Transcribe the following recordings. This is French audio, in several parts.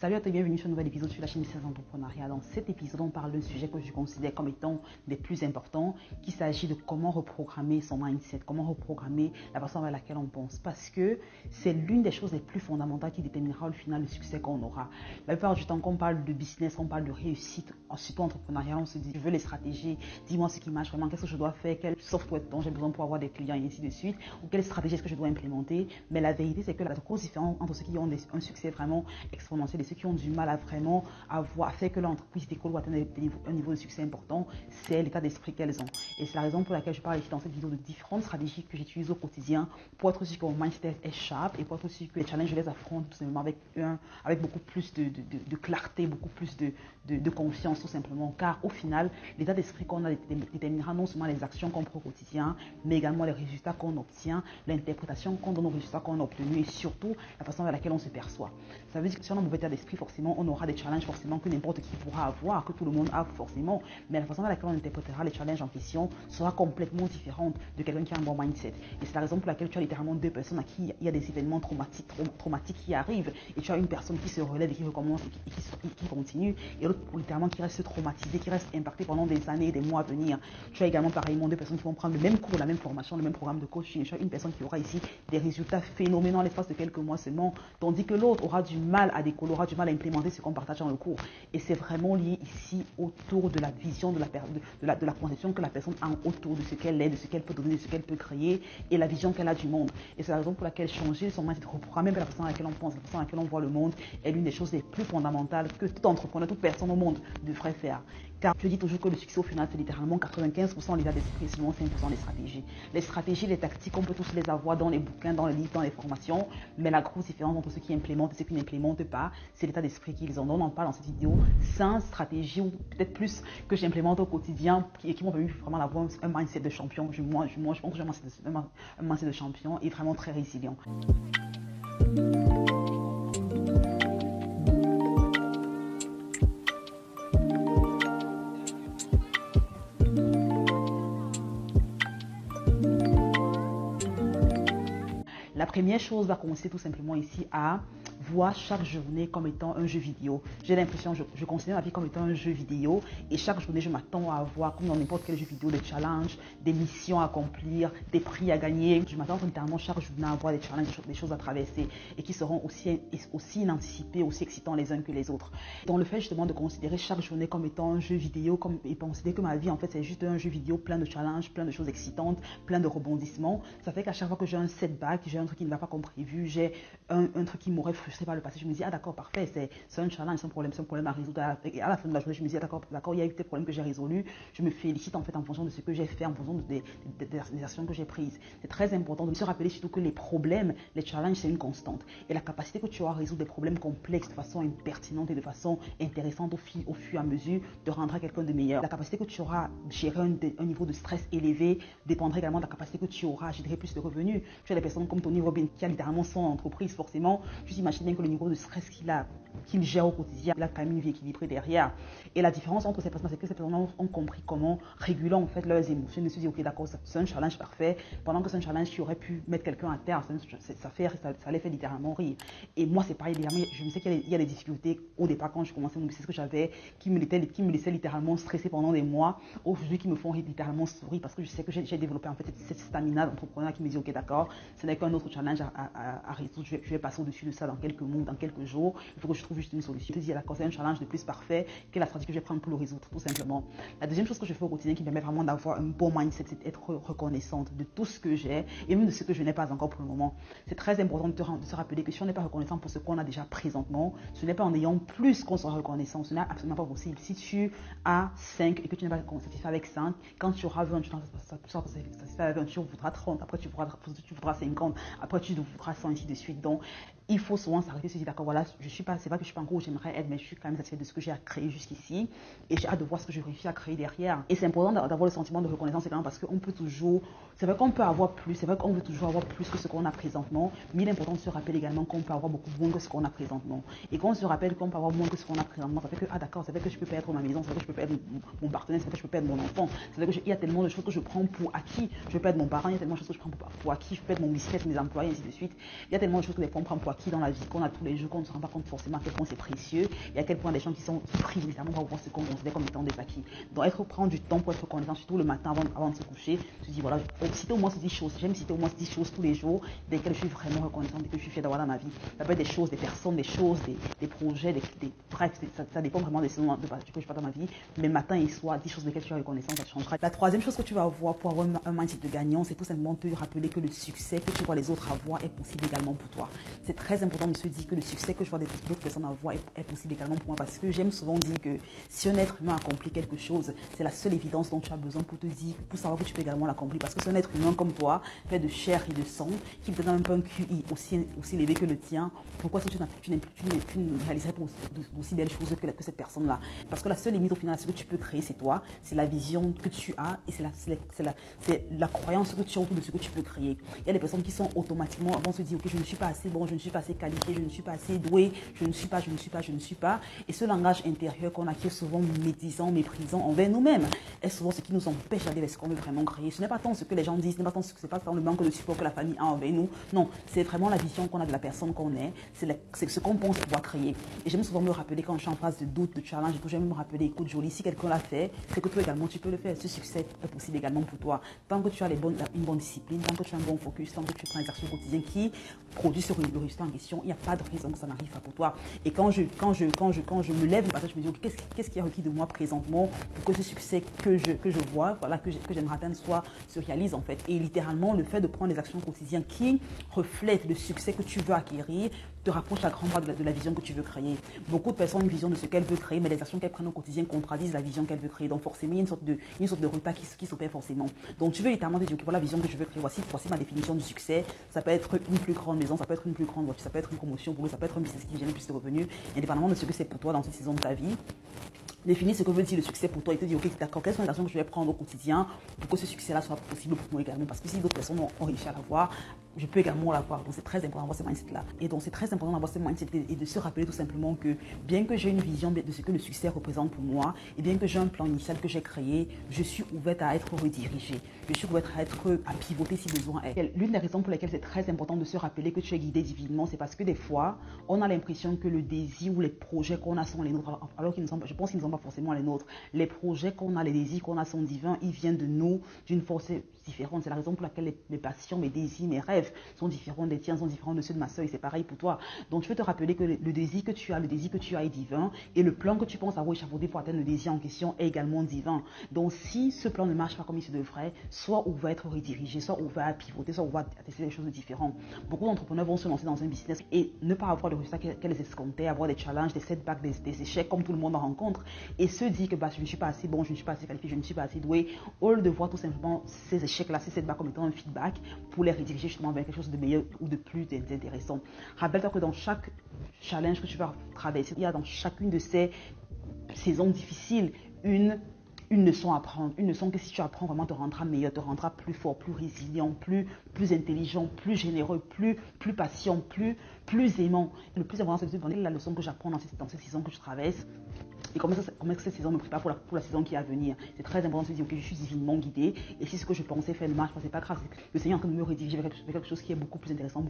Salut à toi et bienvenue sur un nouvel épisode sur la chaîne Business Entrepreneuriat. Dans cet épisode, on parle d'un sujet que je considère comme étant des plus importants, qu'il s'agit de comment reprogrammer son mindset, comment reprogrammer la façon avec laquelle on pense. Parce que c'est l'une des choses les plus fondamentales qui déterminera au final le succès qu'on aura. La plupart du temps, quand on parle de business, on parle de réussite, surtout entrepreneuriat, on se dit, je veux les stratégies, dis-moi ce qui marche vraiment, qu'est-ce que je dois faire, quel software dont j'ai besoin pour avoir des clients et ainsi de suite, ou quelle stratégie est-ce que je dois implémenter. Mais la vérité, c'est que la grosse différence entre ceux qui ont un succès vraiment exponentiel et ceux qui ont du mal à vraiment à faire que l'entreprise décolle ou atteindre un niveau de succès important, c'est l'état d'esprit qu'elles ont. Et c'est la raison pour laquelle je parle ici dans cette vidéo de différentes stratégies que j'utilise au quotidien pour être sûr que mon mindset est sharp et pour être sûr que les challenges, je les affronte tout simplement avec beaucoup plus de clarté, beaucoup plus de confiance tout simplement. Car au final, l'état d'esprit qu'on a déterminera non seulement les actions qu'on prend au quotidien, mais également les résultats qu'on obtient, l'interprétation qu'on donne aux résultats qu'on a obtenus et surtout la façon avec laquelle on se perçoit. Ça veut dire que si on a un mauvais état d'esprit, forcément, on aura des challenges forcément que n'importe qui pourra avoir, que tout le monde a forcément. Mais la façon avec laquelle on interprétera les challenges en question sera complètement différente de quelqu'un qui a un bon mindset. Et c'est la raison pour laquelle tu as littéralement deux personnes à qui il y a des événements traumatiques qui arrivent et tu as une personne qui se relève et qui recommence et qui continue et l'autre littéralement qui reste traumatisée, qui reste impactée pendant des années et des mois à venir. Tu as également pareillement deux personnes qui vont prendre le même cours, la même formation, le même programme de coaching. Et tu as une personne qui aura ici des résultats phénoménaux en l'espace de quelques mois seulement, tandis que l'autre aura du mal à décoller, aura du mal à implémenter ce qu'on partage dans le cours. Et c'est vraiment lié ici autour de la vision, de la conception que la personne a autour de ce qu'elle est, de ce qu'elle peut donner, de ce qu'elle peut créer et la vision qu'elle a du monde. Et c'est la raison pour laquelle changer son mindset, reprogrammer la façon à laquelle on pense, la façon à laquelle on voit le monde est l'une des choses les plus fondamentales que tout entrepreneur, toute personne au monde devrait faire. Car je dis toujours que le succès au final, c'est littéralement 95% l'état d'esprit, sinon 5% des stratégies. Les stratégies, les tactiques, on peut tous les avoir dans les bouquins, dans les livres, dans les formations, mais la grosse différence entre ceux qui implémentent et ceux qui n'implémentent pas, c'est l'état d'esprit qu'ils ont. On en parle dans cette vidéo. 5 stratégies, ou peut-être plus, que j'implémente au quotidien et qui m'ont permis vraiment d'avoir un mindset de champion. Je pense que j'ai un mindset de champion et vraiment très résilient. La première chose va commencer tout simplement ici à voir chaque journée comme étant un jeu vidéo. J'ai l'impression, je considère ma vie comme étant un jeu vidéo et chaque journée, je m'attends à avoir, comme dans n'importe quel jeu vidéo, des challenges, des missions à accomplir, des prix à gagner. Je m'attends littéralement chaque journée à avoir des challenges, des choses à traverser et qui seront aussi inanticipées, aussi excitants les uns que les autres. Donc le fait justement de considérer chaque journée comme étant un jeu vidéo et considérer que ma vie en fait c'est juste un jeu vidéo plein de challenges, plein de choses excitantes, plein de rebondissements, ça fait qu'à chaque fois que j'ai un setback, j'ai un truc qui ne va pas comme prévu, j'ai un truc qui m'aurait frustré par le passé, je me dis ah d'accord, parfait, c'est un challenge, c'est un problème à résoudre. Et à la fin de la journée, je me dis ah, d'accord, il y a eu des problèmes que j'ai résolus, je me félicite en fait en fonction de ce que j'ai fait, en fonction des actions que j'ai prises. C'est très important de se rappeler surtout que les problèmes, les challenges, c'est une constante. Et la capacité que tu auras à résoudre des problèmes complexes de façon pertinente et de façon intéressante au fur et à mesure te rendra quelqu'un de meilleur. La capacité que tu auras à gérer un niveau de stress élevé dépendra également de la capacité que tu auras à générer plus de revenus. Tu as des personnes comme Tony Robbins qui a littéralement son entreprise, forcément, tu t'imagines bien que le niveau de stress qu'il gère au quotidien, il a quand même une vie équilibrée derrière. Et la différence entre ces personnes, c'est que ces personnes ont compris comment réguler en fait leurs émotions. Ils se disent ok d'accord, c'est un challenge parfait. Pendant que c'est un challenge qui aurait pu mettre quelqu'un à terre, ça les fait littéralement rire. Et moi c'est pareil, je me sais qu'il y a des difficultés au départ quand je commençais mon business que j'avais, qui me laissaient littéralement stresser pendant des mois, aujourd'hui qui me font littéralement sourire parce que je sais que j'ai développé en fait cette stamina d'entrepreneur qui me dit ok d'accord, ce n'est qu'un autre challenge à résoudre, je vais passer au-dessus de ça dans quelques mois, dans quelques jours, il faut que je trouve juste une solution. Je te dis d'accord, c'est un challenge de plus parfait que la stratégie que je vais prendre pour le résoudre tout simplement. La deuxième chose que je fais au quotidien qui me permet vraiment d'avoir un bon mindset, c'est d'être reconnaissante de tout ce que j'ai et même de ce que je n'ai pas encore pour le moment. C'est très important de se rappeler que si on n'est pas reconnaissant pour ce qu'on a déjà présentement, ce n'est pas en ayant plus qu'on sera reconnaissant, ce n'est absolument pas possible. Si tu as 5 et que tu n'es pas satisfait avec 5, quand tu auras 20, tu seras satisfait avec 20, tu voudras 30, après tu voudras 50, après tu voudras 100, ainsi de suite. Donc il faut souvent s'arrêter, se dire d'accord, voilà, c'est vrai que je suis pas encore où j'aimerais être, mais je suis quand même satisfait de ce que j'ai à créer jusqu'ici et j'ai hâte de voir ce que je réussis à créer derrière. Et c'est important d'avoir le sentiment de reconnaissance également parce qu'on peut toujours, c'est vrai qu'on peut avoir plus, c'est vrai qu'on veut toujours avoir plus que ce qu'on a présentement, mais il est important de se rappeler également qu'on peut avoir beaucoup moins que ce qu'on a présentement. Et quand on se rappelle qu'on peut avoir moins que ce qu'on a présentement, ça fait que ah d'accord, c'est vrai que je peux perdre ma maison, c'est vrai que je peux perdre mon partenaire, c'est vrai que je peux perdre mon enfant, c'est vrai qu'il y a tellement de choses que je prends pour acquis, je peux perdre mon parent, il y a tellement de choses que je prends pour acquis, je peux perdre mon business, mes employés, ainsi de suite. Il y a tellement de choses que les gens prennent pour acquis dans la vie qu'on a tous les jours, qu'on ne se rend pas compte forcément à quel point c'est précieux et à quel point les gens qui privent nécessairement pour voir ce qu'on considère comme étant des acquis. Donc prendre du temps pour être reconnaissant, surtout le matin avant de se coucher, tu dis voilà, citer au moins 10 choses, j'aime citer au moins 10 choses tous les jours desquelles je suis vraiment reconnaissant, desquelles je suis fière d'avoir dans ma vie. Ça peut être des choses, des personnes, des choses, des projets, bref, ça dépend vraiment des saisons que je passe dans ma vie, mais matin et soir, 10 choses desquelles tu es reconnaissant, ça changera. La troisième chose que tu vas avoir pour avoir un mindset de gagnant, c'est tout simplement te rappeler que le succès que tu vois les autres avoir est possible également pour toi. C'est très important de se dire que le succès que je vois d'autres personnes avoir est possible également pour moi, parce que j'aime souvent dire que si un être humain accomplit quelque chose, c'est la seule évidence dont tu as besoin pour te dire, pour savoir que tu peux également l'accomplir, parce que c'est un être humain comme toi, fait de chair et de sang, qui te donne un peu un QI aussi élevé que le tien. Pourquoi est-ce que tu ne réaliserais pas aussi belles choses que cette personne-là? Parce que la seule limite au final, ce que tu peux créer, c'est toi, c'est la vision que tu as et c'est la croyance que tu as autour de ce que tu peux créer. Il y a des personnes qui sont automatiquement, vont se dire, ok, je ne suis pas assez bon, je ne suis pas assez qualifié, je ne suis pas assez doué, je ne suis pas. Et ce langage intérieur qu'on a qui est souvent médisant, méprisant envers nous-mêmes, est souvent ce qui nous empêche d'aller vers ce qu'on veut vraiment créer. Ce n'est pas tant ce que les gens disent, ce n'est pas tant le manque de support que la famille a envers nous. Non, c'est vraiment la vision qu'on a de la personne qu'on est, c'est ce qu'on pense pouvoir créer. Et j'aime souvent me rappeler quand je suis en phase de doute, de challenge, et que j'aime me rappeler, écoute Jolie, si quelqu'un l'a fait, c'est que toi également tu peux le faire. Ce succès est possible également pour toi. Tant que tu as une bonne discipline, tant que tu as un bon focus, tant que tu prends l'exercice quotidien qui produit le résultat en question, il n'y a pas de raison que ça n'arrive pas pour toi. Et quand je me lève, je me dis, okay, qu'est-ce qui est requis de moi présentement pour que ce succès que je vois, voilà, que j'aimerais atteindre se réalise en fait. Et littéralement, le fait de prendre des actions quotidiennes qui reflètent le succès que tu veux acquérir te rapproche à grand pas de la vision que tu veux créer. Beaucoup de personnes ont une vision de ce qu'elles veulent créer, mais les actions qu'elles prennent au quotidien contradisent la vision qu'elles veulent créer. Donc forcément, il y a une sorte de repas qui s'opère forcément. Donc tu veux littéralement te dire, okay, voilà la vision que je veux créer, voici ma définition du succès. Ça peut être une plus grande maison, ça peut être une plus grande voiture, ça peut être une promotion pour eux, ça peut être un business qui génère plus de revenus, indépendamment de ce que c'est pour toi dans cette saison de ta vie. Définis ce que veut dire le succès pour toi et te dire, ok, d'accord, quelles sont les actions que je vais prendre au quotidien pour que ce succès-là soit possible pour moi également. Parce que si d'autres personnes ont réussi à l'avoir, je peux également l'avoir. Donc c'est très important d'avoir ce mindset-là. Et donc c'est très important d'avoir ce mindset et de se rappeler tout simplement que bien que j'ai une vision de ce que le succès représente pour moi, et bien que j'ai un plan initial que j'ai créé, je suis ouverte à être redirigée. Je suis ouverte à pivoter si besoin est. L'une des raisons pour lesquelles c'est très important de se rappeler que tu es guidé divinement, c'est parce que des fois, on a l'impression que le désir ou les projets qu'on a sont les nôtres, alors qu'ils ne sont pas, je pense qu'ils ne sont pas forcément les nôtres. Les projets qu'on a, les désirs qu'on a sont divins, ils viennent de nous, d'une force différente. C'est la raison pour laquelle mes passions, mes désirs, mes rêves sont différents des tiens, sont différents de ceux de ma soeur, et c'est pareil pour toi. Donc je veux te rappeler que le désir que tu as est divin, et le plan que tu penses avoir échafaudé pour atteindre le désir en question est également divin. Donc si ce plan ne marche pas comme il se devrait, soit ouvert à être redirigé, soit ouvert à pivoter, soit ouvert à tester des choses différentes. Beaucoup d'entrepreneurs vont se lancer dans un business et ne pas avoir le résultat qu'elles escomptaient, avoir des challenges, des setbacks, des échecs comme tout le monde en rencontre, et se dire que je ne suis pas assez bon, je ne suis pas assez qualifié, je ne suis pas assez doué, au lieu de voir tout simplement ces échecs-là, ces setbacks comme étant un feedback pour les rediriger justement vers quelque chose de meilleur ou de plus intéressant. Rappelle-toi que dans chaque challenge que tu vas traverser, il y a dans chacune de ces saisons difficiles une leçon à apprendre, une leçon que si tu apprends vraiment te rendra meilleur, te rendra plus fort, plus résilient, plus intelligent, plus généreux, plus patient, plus aimant. Et le plus important, c'est de te donner la leçon que j'apprends dans cette saison que je traverse. Et comment cette saison me prépare pour la saison qui est à venir. C'est très important de se dire, ok, je suis divinement guidé. Et si ce que je pensais faire ne marche pas, c'est pas grave. Le Seigneur est en train de me rediriger vers quelque chose qui est beaucoup plus intéressant,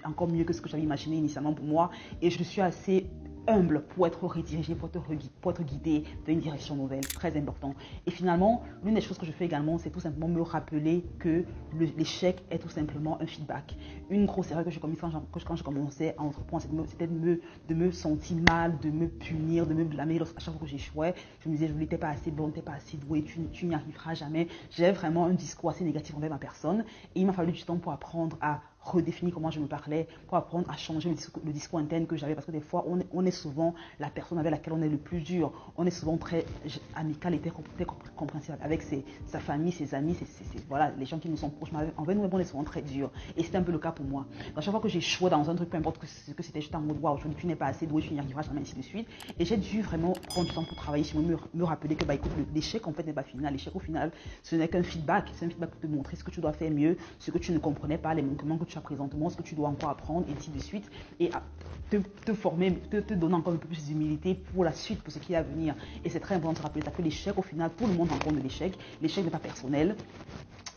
encore mieux que ce que j'avais imaginé initialement pour moi. Et je suis assez humble pour être redirigé, pour être guidé dans une direction nouvelle, très important. Et finalement, l'une des choses que je fais également, c'est tout simplement me rappeler que l'échec est tout simplement un feedback. Une grosse erreur que j'ai commise quand je commençais à entreprendre, c'était de me sentir mal, de me punir, de me blâmer à chaque fois que j'échouais. Je me disais, je n'étais pas assez bon, tu n'es pas assez doué, tu n'y arriveras jamais. J'ai vraiment un discours assez négatif envers ma personne et il m'a fallu du temps pour apprendre à redéfinir comment je me parlais, pour apprendre à changer le discours interne que j'avais, parce que des fois on est souvent la personne avec laquelle on est le plus dur, on est souvent très amical et très compréhensible avec sa famille, ses amis, voilà, les gens qui nous sont proches, mais envers nous on est souvent très dur, et c'était un peu le cas pour moi. À chaque fois que j'échouais dans un truc, peu importe ce que c'était, j'étais en mode waouh, tu n'es pas assez doué, tu n'y arriveras jamais, ainsi de suite, et j'ai dû vraiment prendre du temps pour travailler sur moi, me rappeler que écoute, l'échec en fait n'est pas final, l'échec au final ce n'est qu'un feedback, c'est un feedback pour te montrer ce que tu dois faire mieux, ce que tu ne comprenais pas, les manquements que tu as présentement, ce que tu dois encore apprendre, et ainsi de suite, et te former, te donner encore un peu plus d'humilité pour la suite, pour ce qui est à venir. Et c'est très important de se rappeler que l'échec, au final, tout le monde rencontre de l'échec. L'échec n'est pas personnel.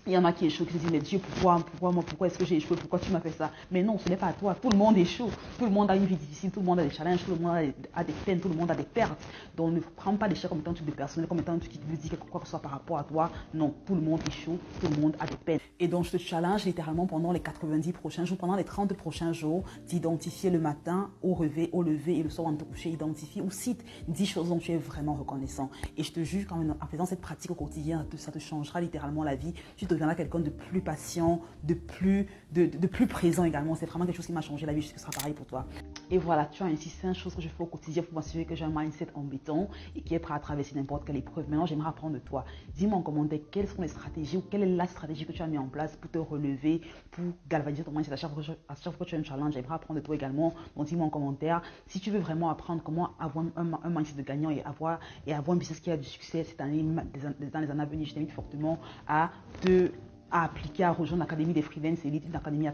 Il y en a qui échouent, qui se disent, mais Dieu, pourquoi est-ce que j'ai échoué? Pourquoi tu m'as fait ça? Mais non, ce n'est pas à toi. Tout le monde échoue. Tout le monde a une vie difficile. Tout le monde a des challenges. Tout le monde a des peines. Tout le monde a des pertes. Donc, ne prends pas l'échec comme étant un truc de personnel, comme étant un truc qui te dit quoi que ce soit par rapport à toi. Non, tout le monde échoue. Tout le monde a des peines. Et donc, je te challenge littéralement pendant les 90 prochains jours, pendant les 30 prochains jours, d'identifier le matin, au lever et le soir en te coucher, identifie ou cite 10 choses dont tu es vraiment reconnaissant. Et je te jure, en faisant cette pratique au quotidien, ça te changera littéralement la vie. Tu deviendras quelqu'un de plus patient, de plus présent également. C'est vraiment quelque chose qui m'a changé la vie, ce sera pareil pour toi. Et voilà, tu as ainsi 5 choses que je fais au quotidien pour m'assurer que j'ai un mindset en béton et qui est prêt à traverser n'importe quelle épreuve. Maintenant, j'aimerais apprendre de toi. Dis-moi en commentaire quelles sont les stratégies ou quelle est la stratégie que tu as mis en place pour te relever, pour galvaniser ton mindset à chaque fois que tu as un challenge. J'aimerais apprendre de toi également. Donc, dis-moi en commentaire si tu veux vraiment apprendre comment avoir un mindset de gagnant et avoir un business qui a du succès cette année, dans les années à venir. Je t'invite fortement à appliquer, à rejoindre l'Académie des Freelance Elite, une académie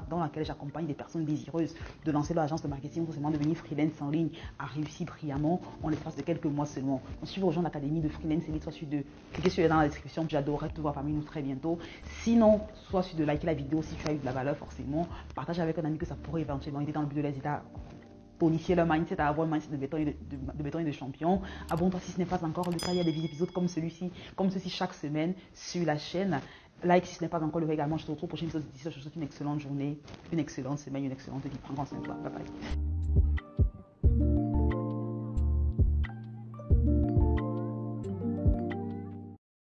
dans laquelle j'accompagne des personnes désireuses de lancer leur agence de marketing pour seulement devenir freelance en ligne, à réussir brillamment en l'espace de quelques mois seulement. Donc, si tu veux rejoindre l'Académie de Freelance Elite, sois sûr de cliquer sur le lien dans la description. J'adorerais te voir parmi nous très bientôt. Sinon, sois sûr de liker la vidéo si tu as eu de la valeur forcément. Partage avec un ami que ça pourrait éventuellement aider dans le but de les aider à tonifier leur mindset, à avoir un mindset de béton et de champion. Abonne-toi si ce n'est pas encore le cas. Il y a des épisodes comme ceci chaque semaine sur la chaîne. Like si ce n'est pas encore le cas également. Je te retrouve au prochain épisode. Je te souhaite une excellente journée, une excellente semaine, une excellente vie. Prends soin de toi. Bye bye.